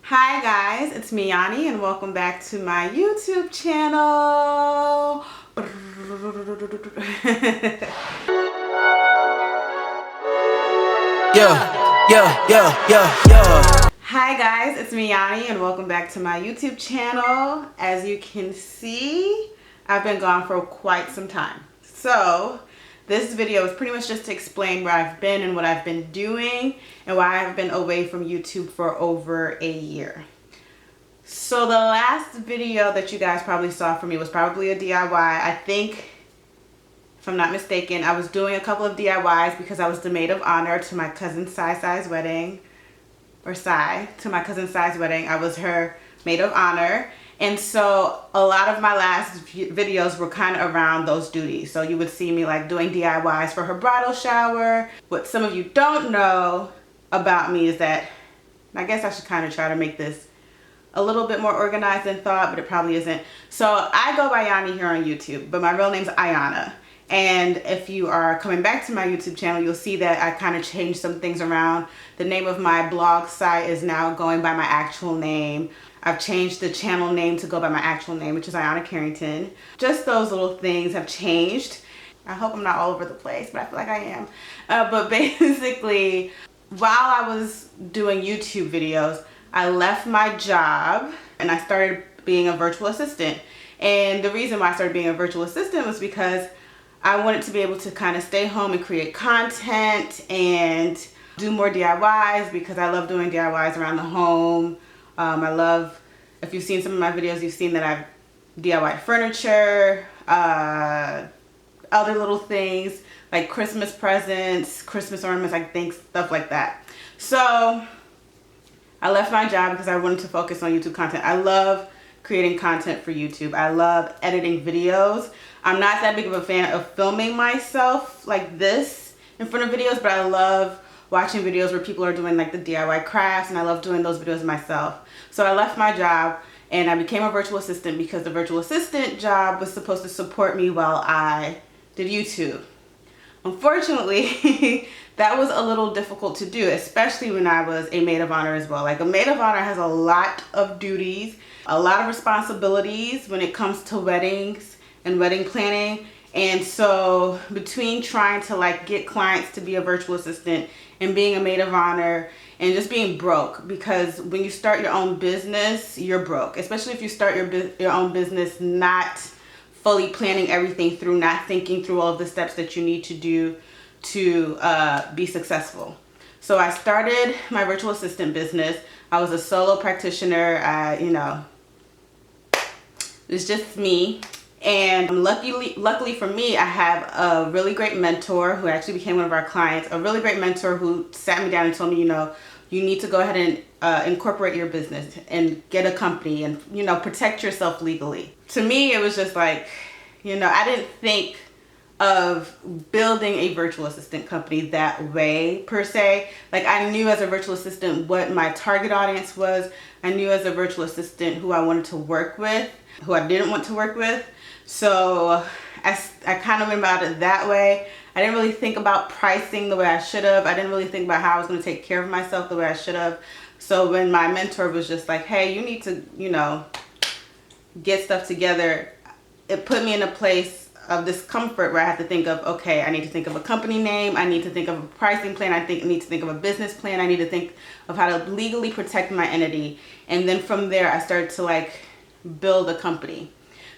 Hi guys, it's me Yanni and welcome back to my YouTube channel. Hi guys, it's me Yanni and welcome back to my YouTube channel. As you can see, I've been gone for quite some time. So this video is pretty much just to explain where I've been and what I've been doing and why I've been away from YouTube for over a year. So the last video that you guys probably saw from me was probably a DIY. I think, if I'm not mistaken, I was doing a couple of DIYs because I was the maid of honor to my cousin Sai's wedding. I was her maid of honor. And so a lot of my last videos were kind of around those duties. So you would see me like doing DIYs for her bridal shower. What some of you don't know about me is that, I guess I should kind of try to make this a little bit more organized than thought, but it probably isn't. So I go by Yanni here on YouTube, but my real name's Ayana. And if you are coming back to my YouTube channel, you'll see that I kind of changed some things around. The name of my blog site is now going by my actual name. I've changed the channel name to go by my actual name, which is Ayana Carrington. Just those little things have changed. I hope I'm not all over the place, but I feel like I am. But basically, while I was doing YouTube videos, I left my job and I started being a virtual assistant. And the reason why I started being a virtual assistant was because I wanted to be able to kind of stay home and create content and do more DIYs because I love doing DIYs around the home. I love, if you've seen some of my videos, you've seen that I've DIY furniture, other little things like Christmas presents, Christmas ornaments, I think, stuff like that. So I left my job because I wanted to focus on YouTube content. I love creating content for YouTube. I love editing videos. I'm not that big of a fan of filming myself like this in front of videos, but I love watching videos where people are doing like the DIY crafts, and I love doing those videos myself. So I left my job and I became a virtual assistant because the virtual assistant job was supposed to support me while I did YouTube. Unfortunately, that was a little difficult to do, especially when I was a maid of honor as well. Like, a maid of honor has a lot of duties, a lot of responsibilities when it comes to weddings and wedding planning. And so between trying to like get clients to be a virtual assistant and being a maid of honor and just being broke, because when you start your own business, you're broke, especially if you start your own business not fully planning everything through, not thinking through all of the steps that you need to do to be successful. So I started my virtual assistant business. I was a solo practitioner. You know, it's just me. And luckily for me, I have a really great mentor who actually became one of our clients, a really great mentor who sat me down and told me, you know, you need to go ahead and incorporate your business and get a company and, you know, protect yourself legally. To me, it was just like, you know, I didn't think of building a virtual assistant company that way per se. Like, I knew as a virtual assistant what my target audience was. I knew as a virtual assistant who I wanted to work with, who I didn't want to work with. So I kind of went about it that way. I didn't really think about pricing the way I should have. I didn't really think about how I was going to take care of myself the way I should have. So when my mentor was just like, hey, you need to, you know, get stuff together, it put me in a place of discomfort where I have to think of, okay, I need to think of a company name. I need to think of a pricing plan. I need to think of a business plan. I need to think of how to legally protect my entity. And then from there, I started to like build a company.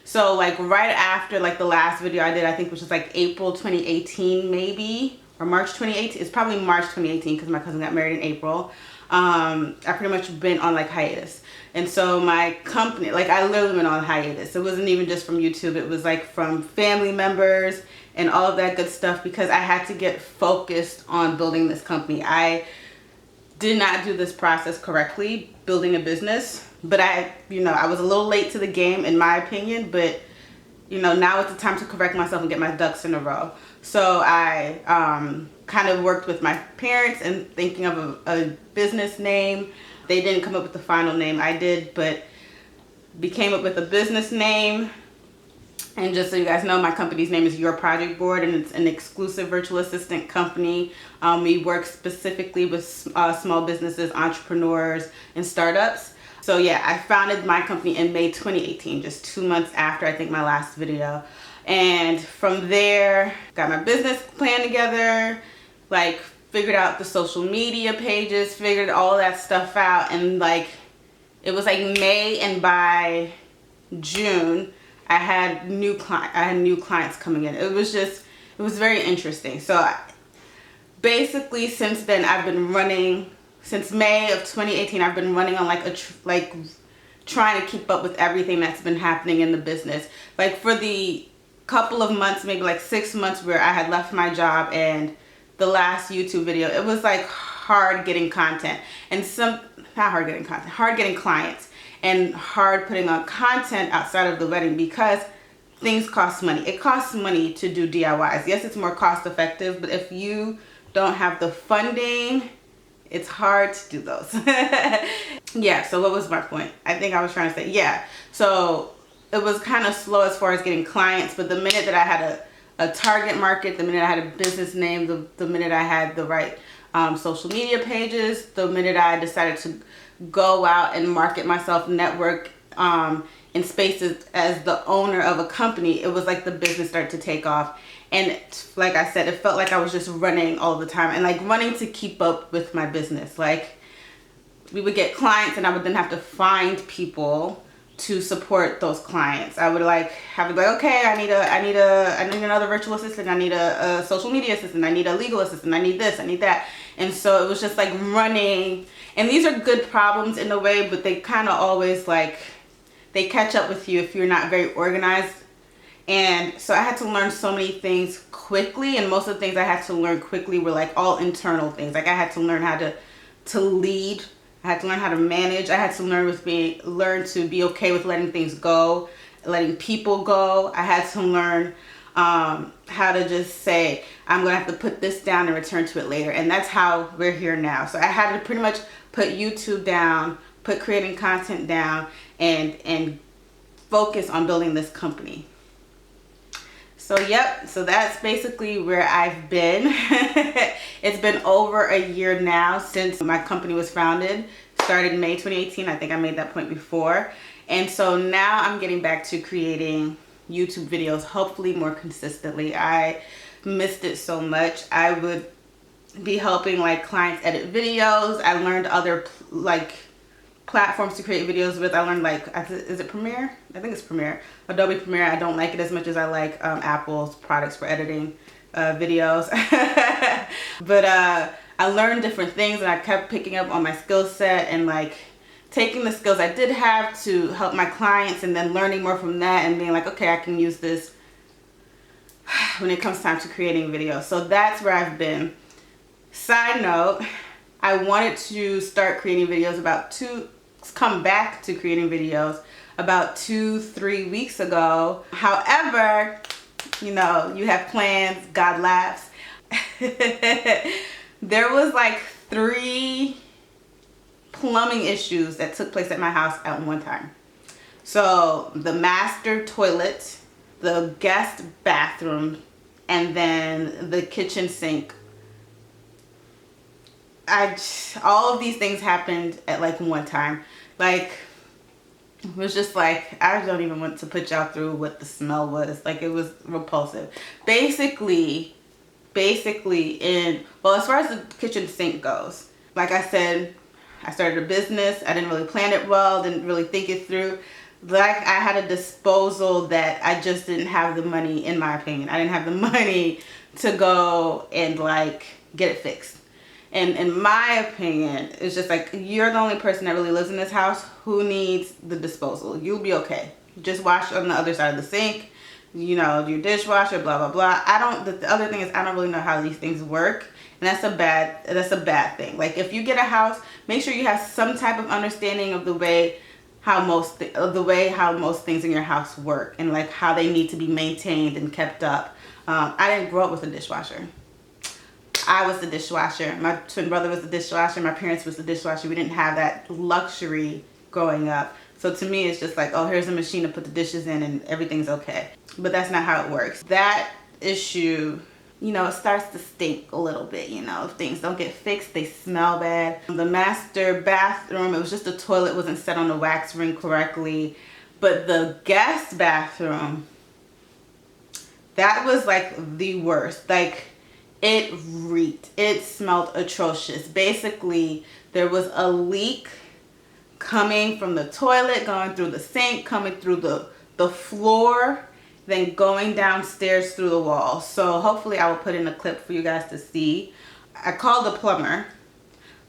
So like right after like the last video I did, I think which was like April 2018 maybe, or March 2018. It's probably March 2018 because my cousin got married in April. I pretty much been on like hiatus. And so my company, like I literally went on hiatus. It wasn't even just from YouTube. It was like from family members and all of that good stuff because I had to get focused on building this company. I did not do this process correctly, building a business. But I was a little late to the game in my opinion, but you know, now it's the time to correct myself and get my ducks in a row. So I kind of worked with my parents and thinking of a business name. They didn't come up with the final name, I did, but came up with a business name. And just so you guys know, my company's name is Your Project Board, and it's an exclusive virtual assistant company. We work specifically with small businesses, entrepreneurs, and startups. So yeah, I founded my company in May 2018, just 2 months after I think my last video. And from there, got my business plan together, like figured out the social media pages, figured all that stuff out, and like it was like May, and by June I had new clients coming in. It was very interesting. So basically since then I've been running, since May of 2018 I've been running on like trying to keep up with everything that's been happening in the business. Like for the couple of months, maybe like 6 months where I had left my job and the last YouTube video, it was like hard getting content, and hard getting clients, and hard putting on content outside of the wedding because things cost money. It costs money to do DIYs. Yes, it's more cost effective, but if you don't have the funding, it's hard to do those. Yeah, so what was my point? I think I was trying to say, yeah, so it was kind of slow as far as getting clients, but the minute that I had a target market, the minute I had a business name, the minute I had the right social media pages, the minute I decided to go out and market myself, network in spaces as the owner of a company, it was like the business started to take off. And like I said, it felt like I was just running all the time, and like running to keep up with my business. Like we would get clients and I would then have to find people to support those clients. I would like have to be like, okay, I need another virtual assistant, I need a social media assistant, I need a legal assistant, I need this, I need that. And so it was just like running, and these are good problems in a way, but they kind of always like, they catch up with you if you're not very organized. And so I had to learn so many things quickly, and most of the things I had to learn quickly were like all internal things. Like I had to learn how to lead, I had to learn how to manage, I had to learn to be okay with letting things go, letting people go. I had to learn how to just say, I'm gonna have to put this down and return to it later. And that's how we're here now. So I had to pretty much put YouTube down, put creating content down, and focus on building this company. So yep, so that's basically where I've been. It's been over a year now since my company was founded. Started in May 2018. I think I made that point before. And so now I'm getting back to creating YouTube videos, hopefully more consistently. I missed it so much. I would be helping like clients edit videos. I learned other like platforms to create videos with. I learned like, is it Premiere? I think it's Premiere. Adobe Premiere. I don't like it as much as I like Apple's products for editing videos. But I learned different things, and I kept picking up on my skill set and like taking the skills I did have to help my clients, and then learning more from that and being like, okay, I can use this when it comes time to creating videos. So that's where I've been. Side note, I wanted to start creating videos come back to creating videos about 2-3 weeks ago. However, you know, you have plans, God laughs. There was like 3 plumbing issues that took place at my house at one time. So the master toilet, the guest bathroom, and then the kitchen sink. All of these things happened at like one time. Like, it was just like, I don't even want to put y'all through what the smell was. Like, it was repulsive. Basically, as far as the kitchen sink goes, like I said, I started a business. I didn't really plan it well, didn't really think it through. Like, I had a disposal that I just didn't have the money, in my opinion. I didn't have the money to go and like get it fixed. And in my opinion, it's just like, you're the only person that really lives in this house. Who needs the disposal? You'll be okay. Just wash on the other side of the sink, you know, your dishwasher, blah, blah, blah. The other thing is, I don't really know how these things work. And that's a bad thing. Like, if you get a house, make sure you have some type of understanding of the way how most things in your house work, and like how they need to be maintained and kept up. I didn't grow up with a dishwasher. I was the dishwasher. My twin brother was the dishwasher. My parents was the dishwasher. We didn't have that luxury growing up. So to me, it's just like, oh, here's a machine to put the dishes in and everything's okay. But that's not how it works. That issue you know, it starts to stink a little bit. You know, if things don't get fixed, they smell bad. The master bathroom, it was just the toilet wasn't set on the wax ring correctly. But the guest bathroom, that was like the worst. Like, it reeked. It smelled atrocious. Basically, there was a leak coming from the toilet, going through the sink, coming through the floor, then going downstairs through the wall. So hopefully I will put in a clip for you guys to see. I called the plumber.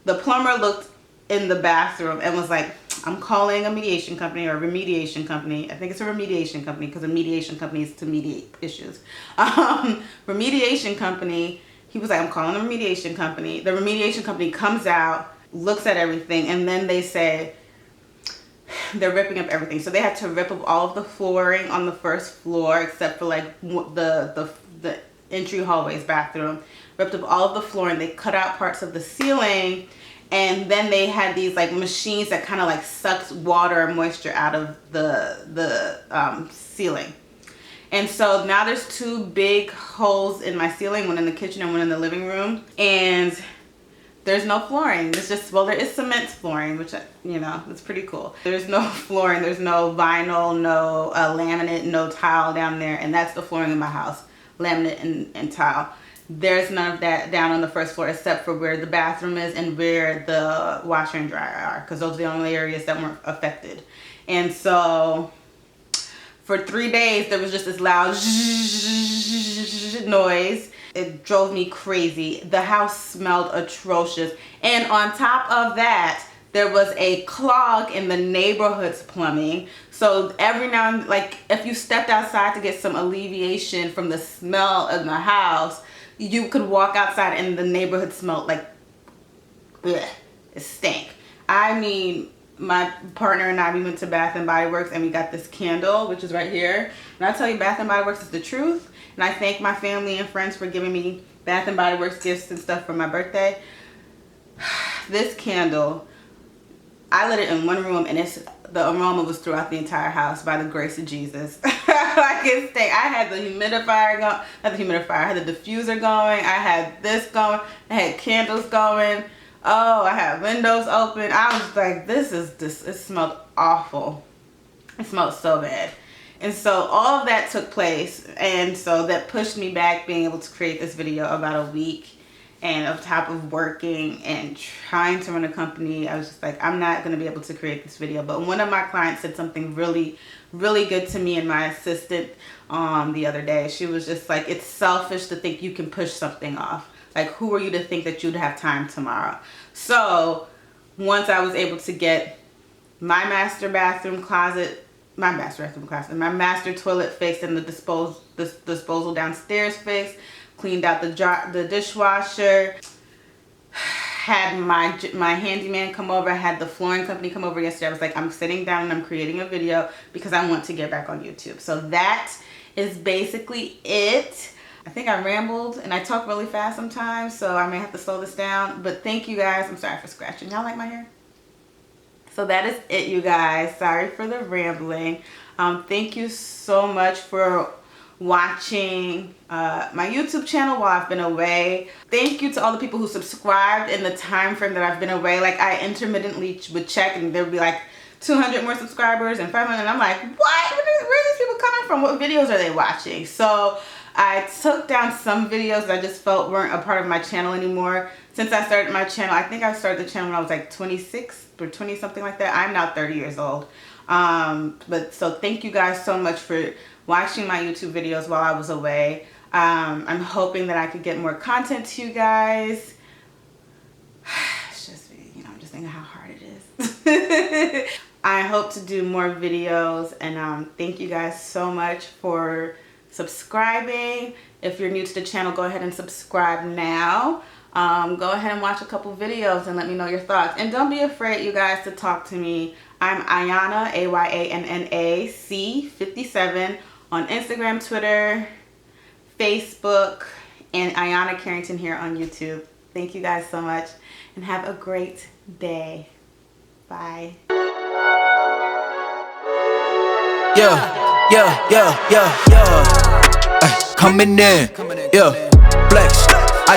The plumber looked in the bathroom and was like, I'm calling a mediation company or a remediation company. I think it's a remediation company because a mediation company is to mediate issues. Remediation company, he was like, I'm calling a remediation company. The remediation company comes out, looks at everything, and then they say, they're ripping up everything. So they had to rip up all of the flooring on the first floor except for like the entry hallways bathroom. Ripped up all of the flooring. They cut out parts of the ceiling, and then they had these like machines that kind of like sucked water and moisture out of the ceiling. And so now there's two big holes in my ceiling, one in the kitchen and one in the living room, and there's no flooring. There's just, well, there is cement flooring, which, you know, it's pretty cool. There's no flooring, there's no vinyl, no laminate, no tile down there, and that's the flooring in my house, laminate and tile. There's none of that down on the first floor except for where the bathroom is and where the washer and dryer are, because those are the only areas that weren't affected. And so for 3 days, there was just this loud noise. It drove me crazy. The house smelled atrocious. And on top of that, there was a clog in the neighborhood's plumbing. So every now and like if you stepped outside to get some alleviation from the smell in the house, you could walk outside and the neighborhood smelled like, bleh, it stank. I mean, my partner and I, we went to Bath and Body Works and we got this candle, which is right here. And I tell you, Bath and Body Works is the truth. And I thank my family and friends for giving me Bath and Body Works gifts and stuff for my birthday. This candle, I lit it in one room and the aroma was throughout the entire house by the grace of Jesus. Like it stank. I had the humidifier going, not the humidifier, I had the diffuser going, I had this going, I had candles going. Oh, I had windows open. I was like, it smelled awful. It smelled so bad. And so all of that took place, and so that pushed me back being able to create this video about a week. And on top of working and trying to run a company, I was just like, I'm not going to be able to create this video. But one of my clients said something really, really good to me and my assistant the other day. She was just like, it's selfish to think you can push something off. Like, who are you to think that you'd have time tomorrow? So once I was able to get my master bathroom closet, my master toilet fixed, and the disposal downstairs fixed, cleaned out the dishwasher, had my handyman come over, had the flooring company come over yesterday. I was like, I'm sitting down and I'm creating a video because I want to get back on YouTube. So that is basically it. I think I rambled and I talk really fast sometimes, so I may have to slow this down. But thank you guys. I'm sorry for scratching. Y'all like my hair? So that is it, you guys. Sorry for the rambling. Thank you so much for watching my YouTube channel while I've been away. Thank you to all the people who subscribed in the time frame that I've been away. Like, I intermittently would check and there would be like 200 more subscribers and 500, and I'm like, what? Where are these people coming from? What videos are they watching? So I took down some videos that I just felt weren't a part of my channel anymore. Since I started my channel, I think I started the channel when I was like 26 or 20, something like that. I'm now 30 years old. But so thank you guys so much for watching my YouTube videos while I was away. I'm hoping that I could get more content to you guys. It's just, you know, I'm just thinking how hard it is. I hope to do more videos, and thank you guys so much for subscribing. If you're new to the channel, go ahead and subscribe now. Go ahead and watch a couple videos and let me know your thoughts. And don't be afraid, you guys, to talk to me. I'm Ayana, AYANNAC 57 on Instagram, Twitter, Facebook, and Ayana Carrington here on YouTube. Thank you guys so much and have a great day. Bye. Yeah. Coming in. Yeah. Flex.